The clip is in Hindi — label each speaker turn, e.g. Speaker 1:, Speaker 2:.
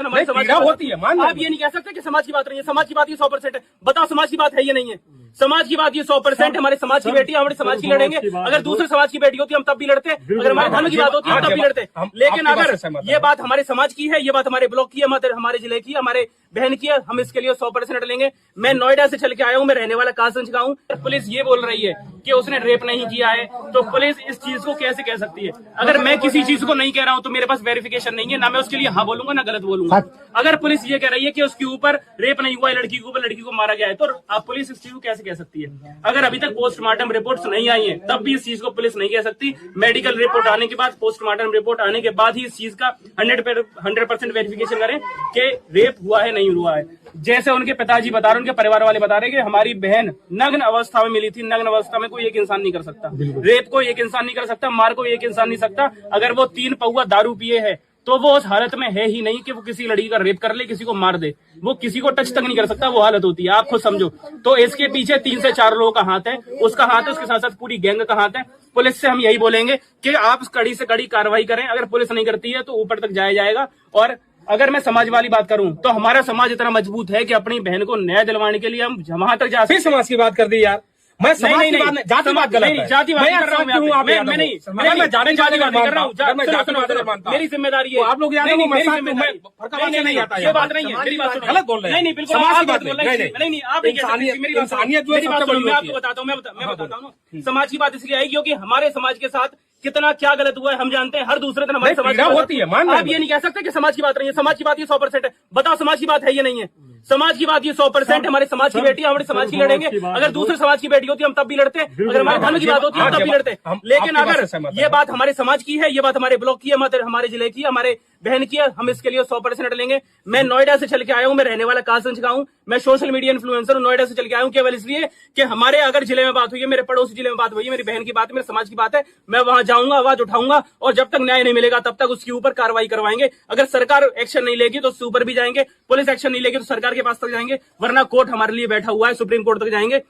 Speaker 1: हमारे समाज की होती है। आप ये नहीं कह सकते कि समाज की बात नहीं है। समाज की बात ये 100% है। बताओ समाज की बात है ये नहीं है। समाज की बात ये 100% हमारे समाज की बेटी हमारे समाज की लड़ेंगे। अगर दूसरे समाज की बेटी होती हम तब भी लड़ते। अगर हमारे धर्म की बात होती है तब भी लड़ते। लेकिन अगर ये बात हमारे समाज की है, ये बात हमारे ब्लॉक की है, हमारे जिले की, हमारे बहन की है, हम इसके लिए 100% लेंगे। मैं नोएडा से चल के आया हूँ, मैं रहने वाला कासगंज का हूँ। पुलिस ये बोल रही है कि उसने रेप नहीं किया है, तो पुलिस इस चीज को कैसे कह सकती है? अगर मैं किसी चीज को नहीं कह रहा हूँ तो मेरे पास वेरिफिकेशन नहीं है, ना मैं उसके लिए हाँ बोलूंगा ना गलत बोलूंगा। अगर पुलिस ये कह रही है कि उसके ऊपर रेप नहीं हुआ है, लड़की के ऊपर लड़की को मारा गया है, तो आप पुलिस इस चीज को कैसे कह सकती है? अगर अभी तक पोस्टमार्टम रिपोर्ट्स नहीं आई है तब भी इस चीज को पुलिस नहीं कह सकती। मेडिकल रिपोर्ट आने के बाद, पोस्टमार्टम रिपोर्ट आने के बाद ही इस चीज का 100% वेरिफिकेशन करें कि रेप हुआ है नहीं हुआ है। जैसे उनके पिताजी बता रहे, उनके परिवार वाले बता रहे कि हमारी बहन नग्न अवस्था में मिली थी। नग्न अवस्था में कोई एक इंसान नहीं कर सकता। रेप को एक इंसान नहीं कर सकता, मार को एक इंसान नहीं सकता। अगर वो 3 पौवा दारू पिए है तो वो उस हालत में है ही नहीं कि वो किसी लड़की का रेप कर ले, किसी को मार दे। वो किसी को टच तक नहीं कर सकता, वो हालत होती है। आप खुद समझो। तो इसके पीछे 3 से 4 लोगों का हाथ है, उसका हाथ है, उसके साथ साथ पूरी गैंग का हाथ है। पुलिस से हम यही बोलेंगे कि आप कड़ी से कड़ी कार्रवाई करें। अगर पुलिस नहीं करती है तो ऊपर तक जाया जाएगा। और अगर मैं समाज वाली बात करूं तो हमारा समाज इतना मजबूत है कि अपनी बहन को न्याय दिलवाने के लिए हम वहां तक जा सकते।
Speaker 2: समाज की बात कर दी यार। मैं समाज की बात नहीं, जाति बात गलत है।
Speaker 1: जाति बात कर रहा हूं मैं नहीं, मैं जाति बात कर रहा हूं। मेरी जिम्मेदारी है।
Speaker 2: आप लोग याद नहीं आता,
Speaker 1: ये बात नहीं है। मेरी बात सुनो,
Speaker 2: गलत बोल रहे हैं।
Speaker 1: नहीं बिल्कुल
Speaker 2: समाज की बात
Speaker 1: नहीं, आप इंसानियत जो मैं आपको बताता हूँ, मैं बताता हूँ ना। समाज की बात इसलिए आई क्योंकि हमारे समाज के साथ कितना क्या गलत हुआ है हम जानते हैं। हर दूसरे दिन हमारे समाज
Speaker 2: होती है।
Speaker 1: आप ये नहीं कह सकते कि समाज की बात नहीं है। समाज की बात ये 100% है। बताओ समाज की बात है ये नहीं है। समाज की बात ये 100% हमारे समाज की बेटी हमारे समाज की लड़ेंगे। अगर दूसरे समाज की बेटी होती हम तब भी लड़ते। अगर हमारे धर्म की बात होती है तब भी लड़ते। लेकिन अगर ये बात हमारे समाज की है, ये बात हमारे ब्लॉक की है, हमारे जिले की, हमारे बहन की है, हम इसके लिए 100% लेंगे। मैं नोएडा से चल के आया हूँ, मैं रहने वाला कासगंज का हूँ। मैं सोशल मीडिया इन्फ्लुएंसर हूँ। नोएडा से चल के आया हूँ केवल इसलिए कि हमारे अगर जिले में बात हुई है, मेरे पड़ोसी जिले में बात हुई है, मेरी बहन की बात है, मेरे समाज की बात है, मैं वहां जाऊंगा, आवाज उठाऊंगा और जब तक न्याय नहीं मिलेगा तब तक उसके ऊपर कार्रवाई करवाएंगे। अगर सरकार एक्शन नहीं लेगी तो उससे ऊपर भी जाएंगे। पुलिस एक्शन नहीं लेगी तो सरकार के पास तक जाएंगे, वरना कोर्ट हमारे लिए बैठा हुआ है, सुप्रीम कोर्ट तक जाएंगे।